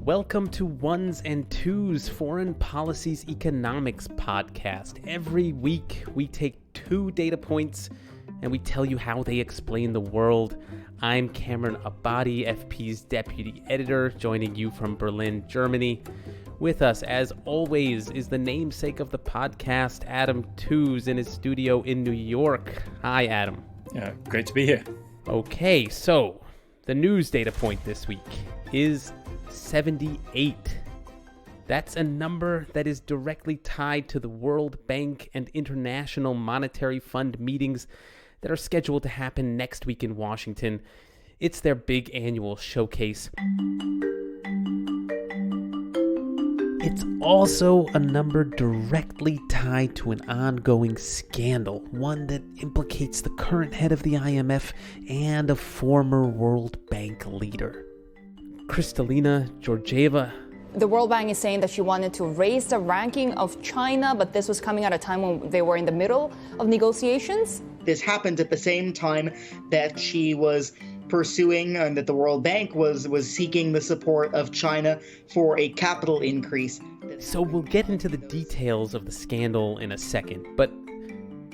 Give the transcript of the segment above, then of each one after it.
Welcome to Ones and Tooze, Foreign Policy's Economics podcast. Every week, we take 2 data points and we tell you how they explain the world. I'm Cameron Abadi, FP's deputy editor, joining you from Berlin, Germany. With us, as always, is the namesake of the podcast, Adam Tooze, in his studio in New York. Hi, Adam. Yeah, great to be here. Okay, so the news data point this week is 78. That's a number that is directly tied to the World Bank and International Monetary Fund meetings that are scheduled to happen next week in Washington. It's their big annual showcase. It's also a number directly tied to an ongoing scandal, one that implicates the current head of the IMF and a former World Bank leader. Kristalina Georgieva. The World Bank is saying that she wanted to raise the ranking of China, but this was coming at a time when they were in the middle of negotiations. This happened at the same time that she was pursuing and that the World Bank was seeking the support of China for a capital increase. So we'll get into the details of the scandal in a second, but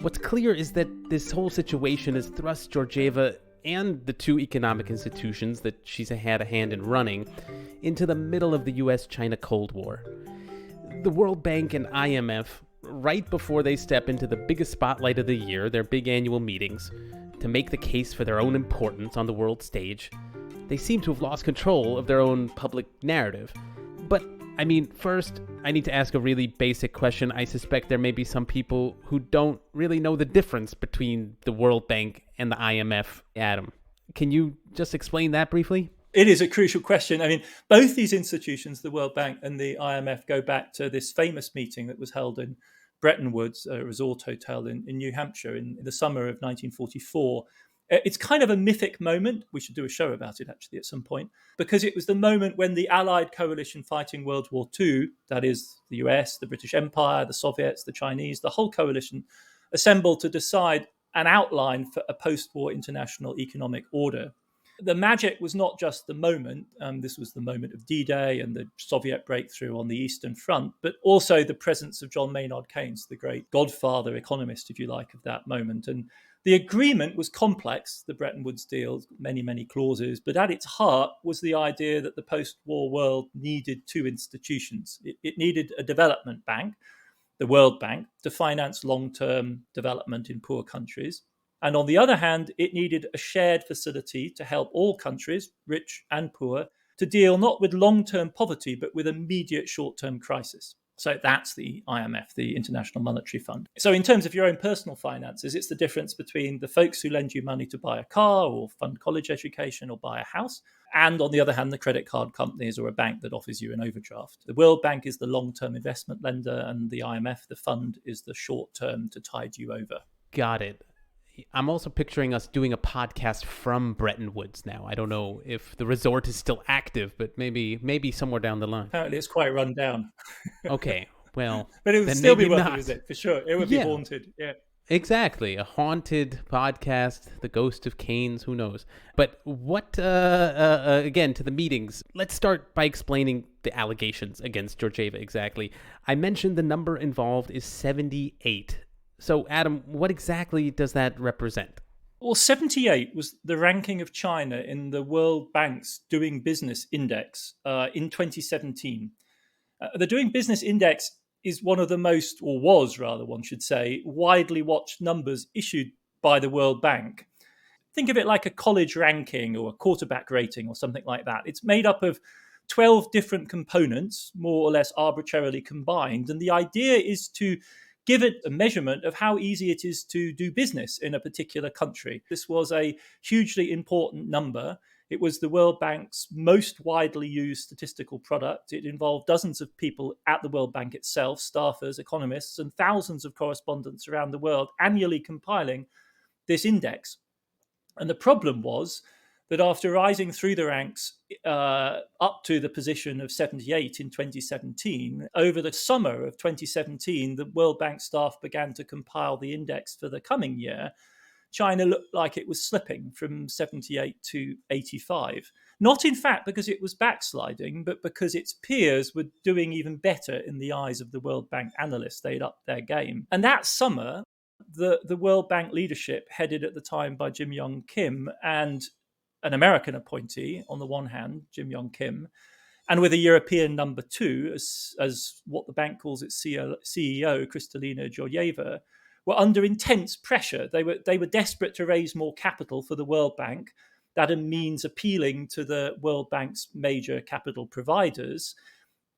what's clear is that this whole situation has thrust Georgieva and the 2 economic institutions that she's had a hand in running into the middle of the US-China Cold War. The World Bank and IMF, right before they step into the biggest spotlight of the year, their big annual meetings, to make the case for their own importance on the world stage, they seem to have lost control of their own public narrative. But, first, I need to ask a really basic question. I suspect there may be some people who don't really know the difference between the World Bank and the IMF. Adam, can you just explain that briefly? It is a crucial question. Both these institutions, the World Bank and the IMF, go back to this famous meeting that was held in Bretton Woods, a resort hotel in New Hampshire in the summer of 1944. It's kind of a mythic moment. We should do a show about it, actually, at some point, because it was the moment when the Allied coalition fighting World War II, that is the US, the British Empire, the Soviets, the Chinese, the whole coalition, assembled to decide an outline for a post-war international economic order. The magic was not just the moment. This was the moment of D-Day and the Soviet breakthrough on the Eastern Front, but also the presence of John Maynard Keynes, the great godfather economist, if you like, of that moment. And the agreement was complex, the Bretton Woods deal, many, many clauses, but at its heart was the idea that the post-war world needed 2 institutions. It needed a development bank, the World Bank, to finance long-term development in poor countries. And on the other hand, it needed a shared facility to help all countries, rich and poor, to deal not with long-term poverty, but with immediate short-term crisis. So that's the IMF, the International Monetary Fund. So in terms of your own personal finances, it's the difference between the folks who lend you money to buy a car or fund college education or buy a house, and on the other hand, the credit card companies or a bank that offers you an overdraft. The World Bank is the long-term investment lender, and the IMF, the fund, is the short-term to tide you over. Got it. I'm also picturing us doing a podcast from Bretton Woods now. I don't know if the resort is still active, but maybe somewhere down the line. Apparently it's quite run down. Okay, well, but it would still be worth a visit, for sure. It would be haunted, yeah. Exactly, a haunted podcast, the ghost of Keynes, who knows. But what, again, to the meetings, let's start by explaining the allegations against Georgieva exactly. I mentioned the number involved is 78. So, Adam, what exactly does that represent? Well, 78 was the ranking of China in the World Bank's Doing Business Index in 2017. The Doing Business Index is one of the most, or was rather, one should say, widely watched numbers issued by the World Bank. Think of it like a college ranking or a quarterback rating or something like that. It's made up of 12 different components, more or less arbitrarily combined. And the idea is to give it a measurement of how easy it is to do business in a particular country. This was a hugely important number. It was the World Bank's most widely used statistical product. It involved dozens of people at the World Bank itself, staffers, economists, and thousands of correspondents around the world annually compiling this index. And the problem was that after rising through the ranks up to the position of 78 in 2017, over the summer of 2017, the World Bank staff began to compile the index for the coming year, China looked like it was slipping from 78 to 85. Not, in fact, because it was backsliding, but because its peers were doing even better in the eyes of the World Bank analysts. They'd upped their game. And that summer, the World Bank leadership, headed at the time by Jim Yong Kim and an American appointee, on the one hand, Jim Yong Kim, and with a European number two, as what the bank calls its CEO, Kristalina Georgieva, were under intense pressure. They were desperate to raise more capital for the World Bank. That means appealing to the World Bank's major capital providers.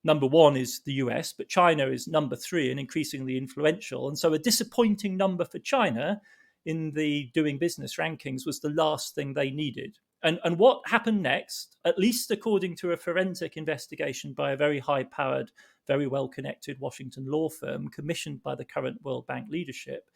Number one is the US, but China is number three and increasingly influential. And so a disappointing number for China in the doing business rankings was the last thing they needed. And what happened next, at least according to a forensic investigation by a very high-powered, very well-connected Washington law firm commissioned by the current World Bank leadership,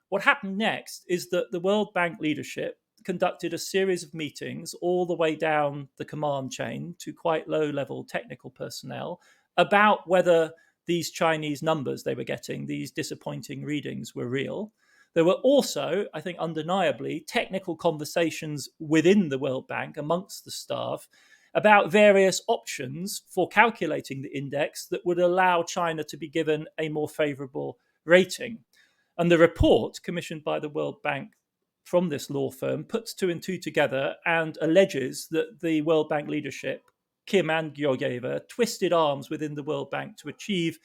what happened next is that the World Bank leadership conducted a series of meetings all the way down the command chain to quite low-level technical personnel about whether these Chinese numbers they were getting, these disappointing readings, were real. There were also, I think undeniably, technical conversations within the World Bank amongst the staff about various options for calculating the index that would allow China to be given a more favorable rating. And the report commissioned by the World Bank from this law firm puts two and two together and alleges that the World Bank leadership, Kim and Georgieva, twisted arms within the World Bank to achieve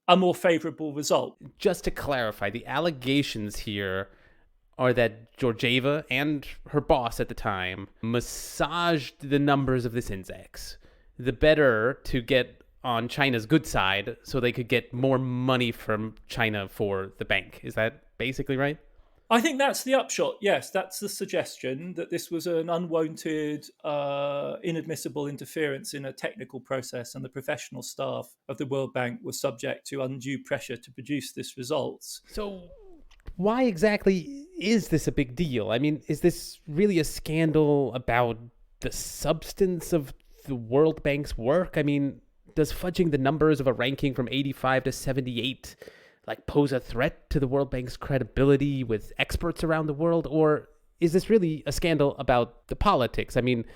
a more favorable result. Just to clarify, the allegations here are that Georgieva and her boss at the time massaged the numbers of this index, the better to get on China's good side so they could get more money from China for the bank. Is that basically right? I think that's the upshot. Yes, that's the suggestion, that this was an unwanted, inadmissible interference in a technical process, and the professional staff of the World Bank was subject to undue pressure to produce this result. So why exactly is this a big deal? I mean, is this really a scandal about the substance of the World Bank's work? I mean, does fudging the numbers of a ranking from 85 to 78 pose a threat to the World Bank's credibility with experts around the world? Or is this really a scandal about the politics? I mean,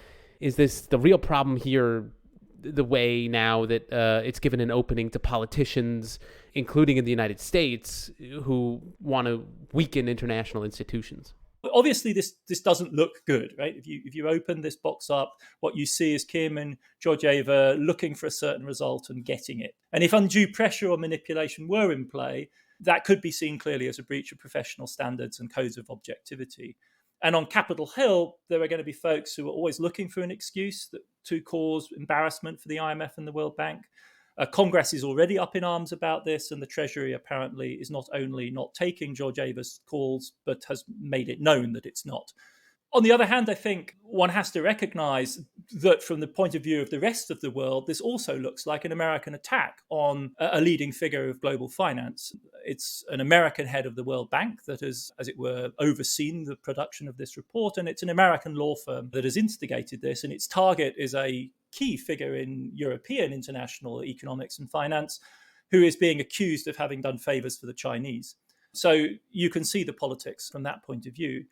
is this the real problem here, the way now that it's given an opening to politicians, including in the United States, who want to weaken international institutions? Obviously, this doesn't look good, right? If you open this box up, what you see is Kim and Georgieva looking for a certain result and getting it. And if undue pressure or manipulation were in play, that could be seen clearly as a breach of professional standards and codes of objectivity. And on Capitol Hill, there are going to be folks who are always looking for an excuse to cause embarrassment for the IMF and the World Bank. Congress is already up in arms about this, and the Treasury apparently is not only not taking Georgieva's calls, but has made it known that it's not. On the other hand, I think one has to recognize that from the point of view of the rest of the world, this also looks like an American attack on a leading figure of global finance. It's an American head of the World Bank that has, as it were, overseen the production of this report, and it's an American law firm that has instigated this, and its target is a key figure in European international economics and finance who is being accused of having done favors for the Chinese. So you can see the politics from that point of view.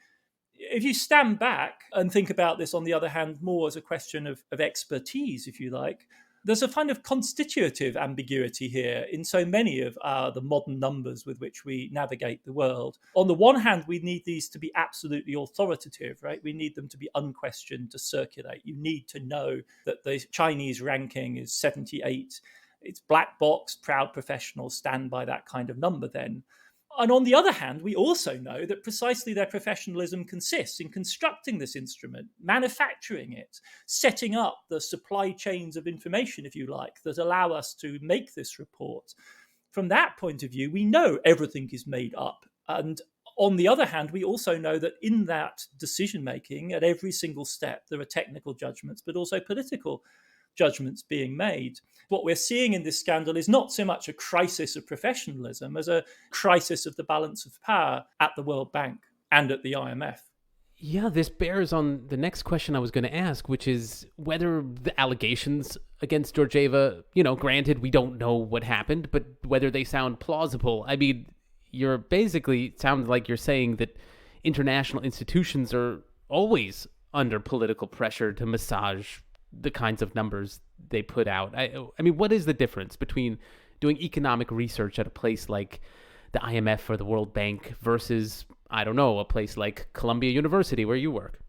If you stand back and think about this, on the other hand, more as a question of expertise, if you like, there's a kind of constitutive ambiguity here in so many of the modern numbers with which we navigate the world. On the one hand, we need these to be absolutely authoritative, right? We need them to be unquestioned, to circulate. You need to know that the Chinese ranking is 78. It's black box, proud professionals stand by that kind of number then. And on the other hand, we also know that precisely their professionalism consists in constructing this instrument, manufacturing it, setting up the supply chains of information, if you like, that allow us to make this report. From that point of view, we know everything is made up. And on the other hand, we also know that in that decision-making, at every single step, there are technical judgments, but also political judgments being made. What we're seeing in this scandal is not so much a crisis of professionalism as a crisis of the balance of power at the World Bank and at the IMF. Yeah, this bears on the next question I was going to ask, which is whether the allegations against Georgieva, granted, we don't know what happened, but whether they sound plausible. I mean, sounds like you're saying that international institutions are always under political pressure to massage the kinds of numbers they put out. I mean, what is the difference between doing economic research at a place like the IMF or the World Bank versus, I don't know, a place like Columbia University where you work?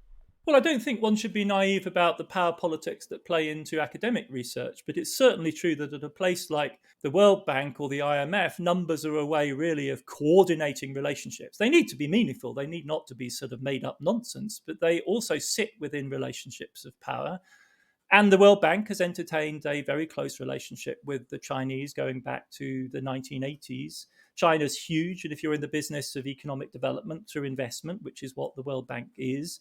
Well, I don't think one should be naive about the power politics that play into academic research, but it's certainly true that at a place like the World Bank or the IMF, numbers are a way really of coordinating relationships. They need to be meaningful. They need not to be sort of made up nonsense, but they also sit within relationships of power. And the World Bank has entertained a very close relationship with the Chinese going back to the 1980s. China's huge, and if you're in the business of economic development through investment, which is what the World Bank is,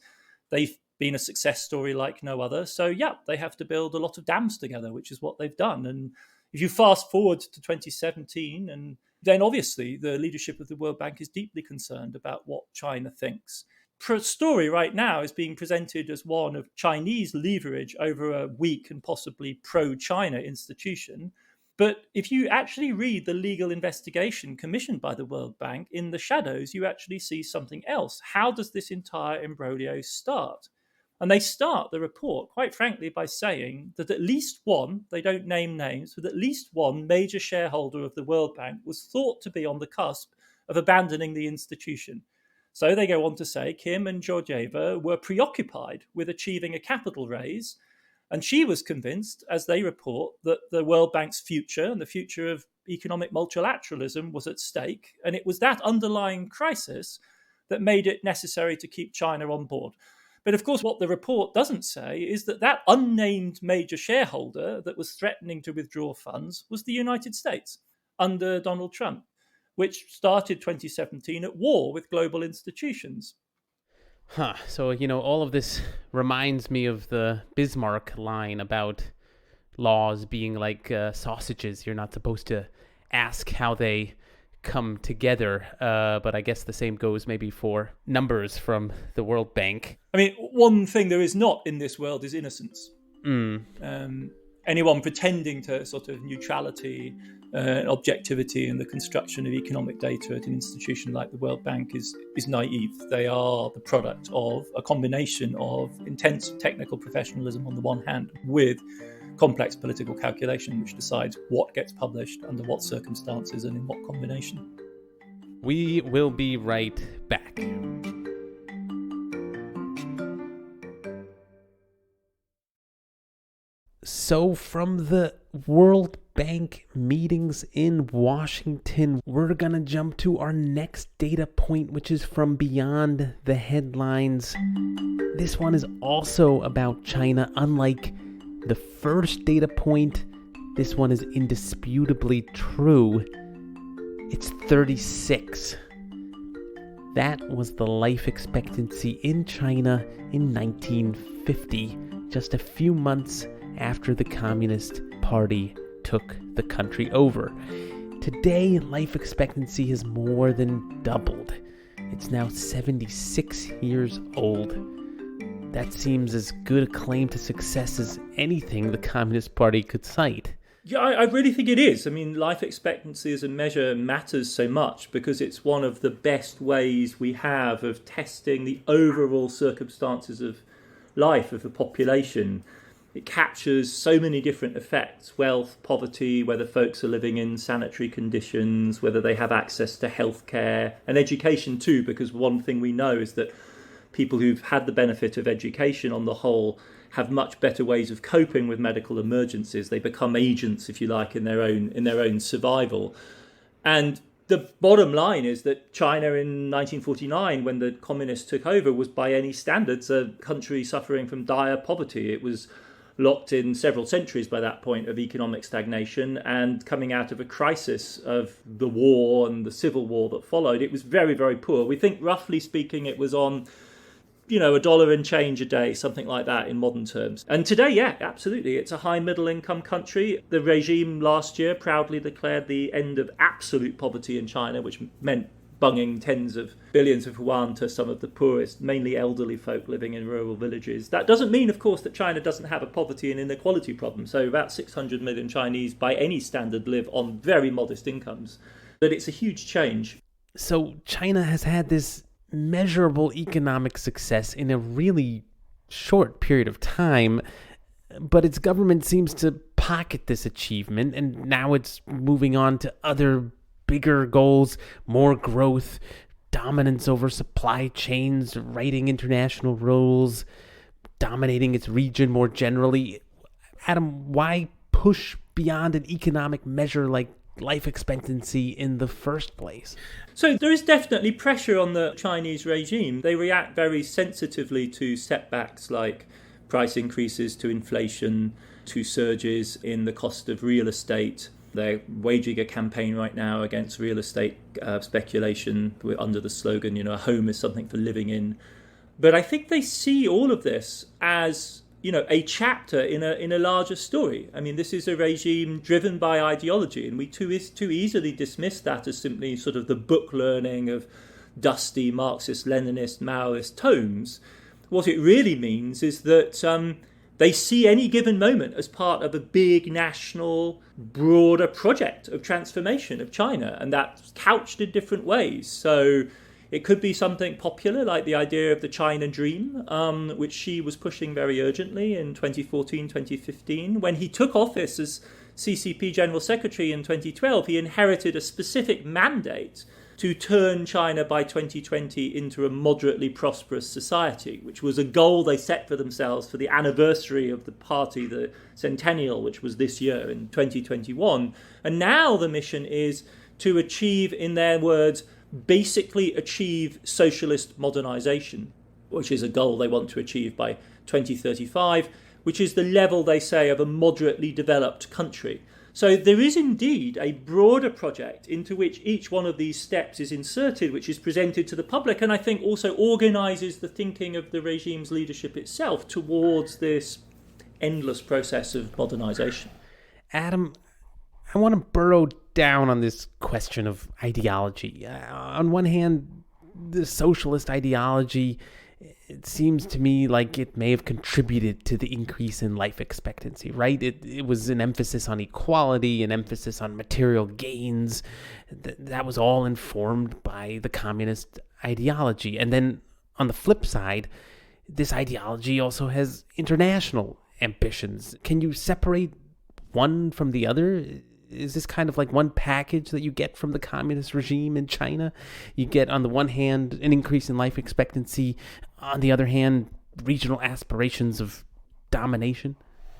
they've been a success story like no other. So, yeah, they have to build a lot of dams together, which is what they've done. And if you fast forward to 2017, and then obviously the leadership of the World Bank is deeply concerned about what China thinks. The story right now is being presented as one of Chinese leverage over a weak and possibly pro-China institution. But if you actually read the legal investigation commissioned by the World Bank, in the shadows, you actually see something else. How does this entire imbroglio start? And they start the report, quite frankly, by saying that at least one, they don't name names, but at least one major shareholder of the World Bank was thought to be on the cusp of abandoning the institution. So they go on to say Kim and Georgieva were preoccupied with achieving a capital raise, and she was convinced, as they report, that the World Bank's future and the future of economic multilateralism was at stake, and it was that underlying crisis that made it necessary to keep China on board. But of course, what the report doesn't say is that that unnamed major shareholder that was threatening to withdraw funds was the United States under Donald Trump, which started 2017 at war with global institutions. So, all of this reminds me of the Bismarck line about laws being like sausages. You're not supposed to ask how they come together, but I guess the same goes maybe for numbers from the World Bank. I mean, one thing there is not in this world is innocence. Anyone pretending to sort of neutrality, objectivity in the construction of economic data at an institution like the World Bank is naive. They are the product of a combination of intense technical professionalism on the one hand with complex political calculation, which decides what gets published, under what circumstances, and in what combination. We will be right back. So from the World Bank meetings in Washington, we're going to jump to our next data point, which is from beyond the headlines. This one is also about China. Unlike the first data point, this one is indisputably true. It's 36. That was the life expectancy in China in 1950, just a few months after the Communist Party took the country over. Today, life expectancy has more than doubled. It's now 76 years old. That seems as good a claim to success as anything the Communist Party could cite. Yeah, I really think it is. I mean, life expectancy as a measure matters so much because it's one of the best ways we have of testing the overall circumstances of life of a population. It captures so many different effects: wealth, poverty, whether folks are living in sanitary conditions, whether they have access to healthcare, and education too, because one thing we know is that people who've had the benefit of education on the whole have much better ways of coping with medical emergencies. They become agents, if you like, in their own survival. And the bottom line is that China in 1949, when the communists took over, was by any standards a country suffering from dire poverty. It was locked in several centuries by that point of economic stagnation and coming out of a crisis of the war and the civil war that followed. It was very, very poor. We think, roughly speaking, it was on $1 and change a day, something like that in modern terms. And today, yeah, absolutely, it's a high middle income country. The regime last year proudly declared the end of absolute poverty in China, which meant bunging tens of billions of yuan to some of the poorest, mainly elderly folk living in rural villages. That doesn't mean, of course, that China doesn't have a poverty and inequality problem. So about 600 million Chinese, by any standard, live on very modest incomes. But it's a huge change. So China has had this measurable economic success in a really short period of time, but its government seems to pocket this achievement, and now it's moving on to other bigger goals, more growth, dominance over supply chains, writing international rules, dominating its region more generally. Adam, why push beyond an economic measure like life expectancy in the first place? So there is definitely pressure on the Chinese regime. They react very sensitively to setbacks like price increases, to inflation, to surges in the cost of real estate. They're waging a campaign right now against real estate speculation under the slogan, a home is something for living in. But I think they see all of this as, a chapter in a larger story. I mean, this is a regime driven by ideology, and we too easily dismiss that as simply sort of the book learning of dusty Marxist, Leninist, Maoist tomes. What it really means is that they see any given moment as part of a big national, broader project of transformation of China, and that's couched in different ways. So it could be something popular like the idea of the China Dream, which Xi was pushing very urgently in 2014, 2015. When he took office as CCP General Secretary in 2012, he inherited a specific mandate to turn China by 2020 into a moderately prosperous society, which was a goal they set for themselves for the anniversary of the party, the centennial, which was this year in 2021. And now the mission is to achieve, in their words, basically achieve socialist modernization, which is a goal they want to achieve by 2035, which is the level, they say, of a moderately developed country. So there is indeed a broader project into which each one of these steps is inserted, which is presented to the public, and I think also organises the thinking of the regime's leadership itself towards this endless process of modernisation. Adam, I want to burrow down on this question of ideology. On one hand, the socialist ideology, it seems to me like it may have contributed to the increase in life expectancy, right? It was an emphasis on equality, an emphasis on material gains. That was all informed by the communist ideology. And then on the flip side, this ideology also has international ambitions. Can you separate one from the other? Is this kind of like one package that you get from the communist regime in China? You get, on the one hand, an increase in life expectancy. On the other hand, regional aspirations of domination.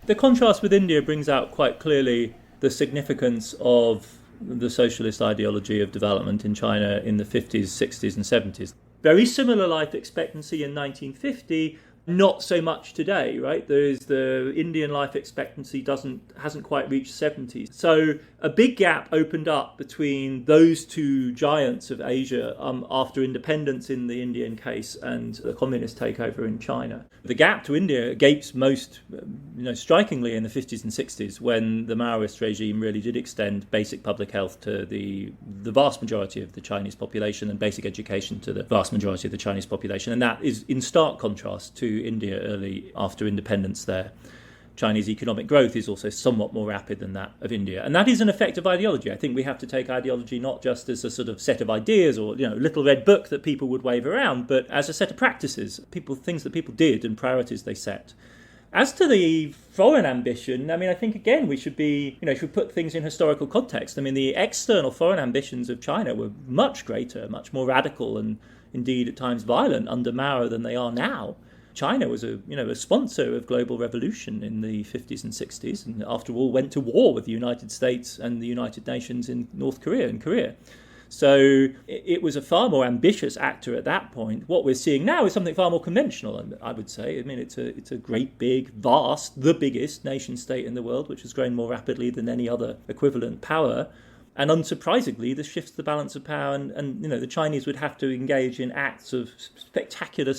The contrast with India brings out quite clearly the significance of the socialist ideology of development in China in the 50s, 60s and 70s. Very similar life expectancy in 1950, not so much today, right? The Indian life expectancy hasn't quite reached 70. So a big gap opened up between those two giants of Asia after independence in the Indian case and the communist takeover in China. The gap to India gapes most strikingly in the 50s and 60s, when the Maoist regime really did extend basic public health to the vast majority of the Chinese population and basic education to the vast majority of the Chinese population. And that is in stark contrast to India early after independence there. Chinese economic growth is also somewhat more rapid than that of India. And that is an effect of ideology. I think we have to take ideology not just as a sort of set of ideas or, little red book that people would wave around, but as a set of practices, things that people did and priorities they set. As to the foreign ambition, I think, again, we should put things in historical context. The external foreign ambitions of China were much greater, much more radical and indeed at times violent under Mao than they are now. China was a sponsor of global revolution in the 50s and 60s, and after all went to war with the United States and the United Nations in North Korea and Korea. So it was a far more ambitious actor at that point. What we're seeing now is something far more conventional, I would say. It's a great, big, vast, the biggest nation state in the world, which has grown more rapidly than any other equivalent power. And unsurprisingly, this shifts the balance of power, and the Chinese would have to engage in acts of spectacular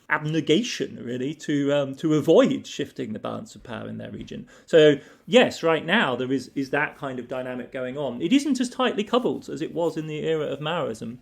abnegation, really, to avoid shifting the balance of power in their region. So yes, right now there is that kind of dynamic going on. It isn't as tightly coupled as it was in the era of Maoism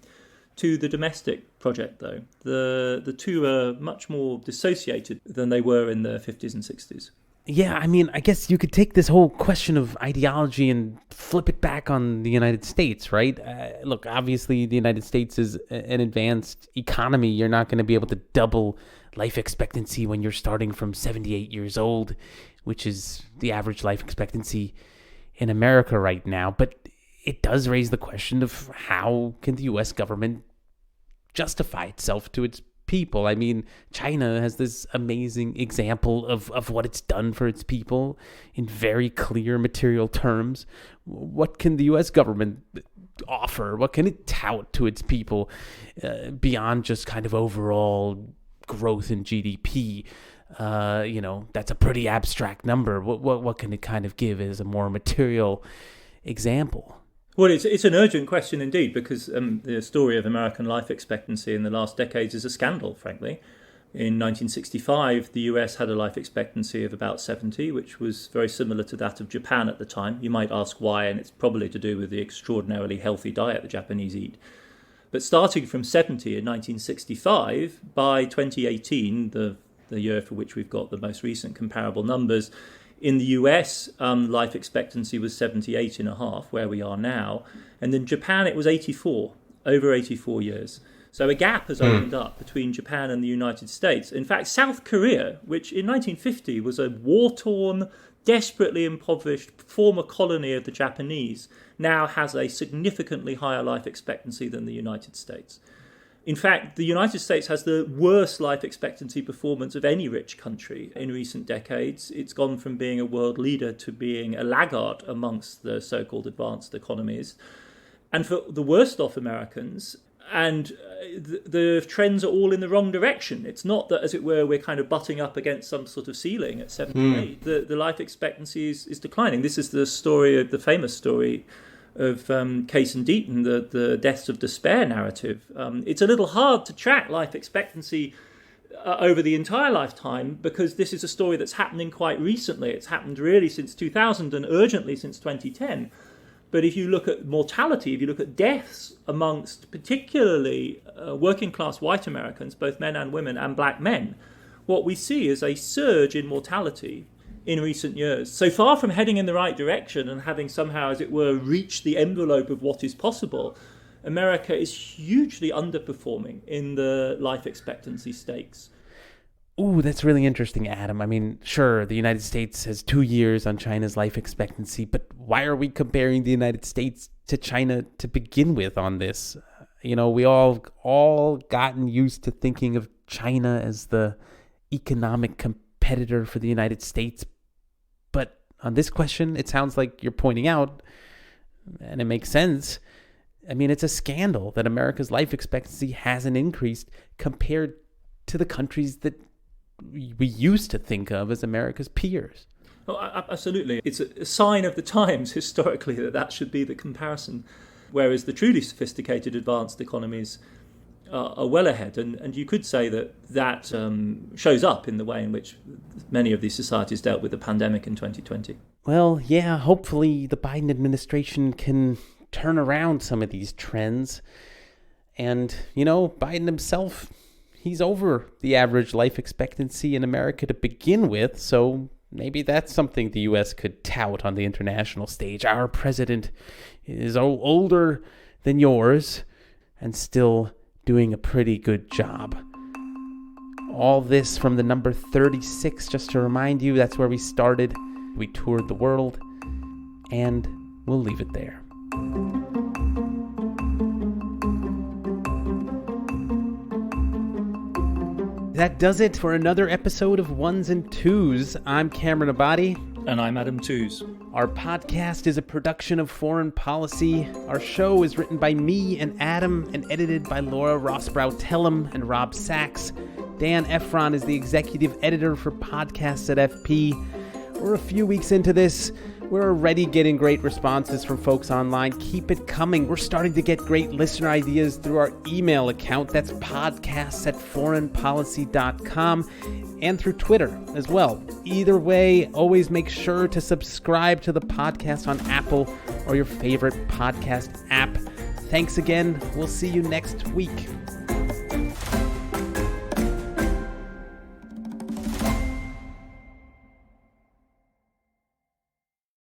to the domestic project, though. The two are much more dissociated than they were in the 50s and 60s. Yeah, I mean, I guess you could take this whole question of ideology and flip it back on the United States, right? Look, obviously, the United States is an advanced economy. You're not going to be able to double life expectancy when you're starting from 78 years old, which is the average life expectancy in America right now. But it does raise the question of how can the U.S. government justify itself to its people. I mean, China has this amazing example of what it's done for its people in very clear material terms. What can the U.S. government offer? What can it tout to its people beyond just kind of overall growth in GDP? That's a pretty abstract number. What can it kind of give as a more material example? Well, it's an urgent question indeed, because the story of American life expectancy in the last decades is a scandal, frankly. In 1965, the US had a life expectancy of about 70, which was very similar to that of Japan at the time. You might ask why, and it's probably to do with the extraordinarily healthy diet the Japanese eat. But starting from 70 in 1965, by 2018, the year for which we've got the most recent comparable numbers, in the US, life expectancy was 78.5, where we are now. And in Japan, it was 84, over 84 years. So a gap has opened up between Japan and the United States. In fact, South Korea, which in 1950 was a war-torn, desperately impoverished former colony of the Japanese, now has a significantly higher life expectancy than the United States. In fact, the United States has the worst life expectancy performance of any rich country in recent decades. It's gone from being a world leader to being a laggard amongst the so-called advanced economies. And for the worst off Americans, and the trends are all in the wrong direction. It's not that, as it were, we're kind of butting up against some sort of ceiling at 78. The life expectancy is declining. This is the story, the famous story of Case and Deaton, the deaths of despair narrative. It's a little hard to track life expectancy over the entire lifetime, because this is a story that's happening quite recently. It's happened really since 2000 and urgently since 2010. But if you look at mortality, if you look at deaths amongst particularly working class white Americans, both men and women and black men, what we see is a surge in mortality in recent years. So far from heading in the right direction and having somehow, as it were, reached the envelope of what is possible, America is hugely underperforming in the life expectancy stakes. Ooh, that's really interesting, Adam. I mean, sure, the United States has 2 years on China's life expectancy, but why are we comparing the United States to China to begin with on this? We all gotten used to thinking of China as the economic competitor for the United States. But on this question, it sounds like you're pointing out, and it makes sense. I mean, it's a scandal that America's life expectancy hasn't increased compared to the countries that we used to think of as America's peers. Oh, absolutely. It's a sign of the times historically that should be the comparison, whereas the truly sophisticated advanced economies are well ahead. And you could say that shows up in the way in which many of these societies dealt with the pandemic in 2020. Well, yeah, hopefully the Biden administration can turn around some of these trends. And, Biden himself, he's over the average life expectancy in America to begin with, so maybe that's something the U.S. could tout on the international stage. Our president is older than yours and still doing a pretty good job. All this from the number 36, just to remind you, that's where we started. We toured the world, and we'll leave it there. That does it for another episode of Ones and Tooze. I'm Cameron Abadi. And I'm Adam Tooze. Our podcast is a production of Foreign Policy. Our show is written by me and Adam and edited by Laura Rossbrow-Tellem and Rob Sachs. Dan Efron is the executive editor for podcasts at FP. We're a few weeks into this. We're already getting great responses from folks online. Keep it coming. We're starting to get great listener ideas through our email account. That's podcasts@foreignpolicy.com, and through Twitter as well. Either way, always make sure to subscribe to the podcast on Apple or your favorite podcast app. Thanks again. We'll see you next week.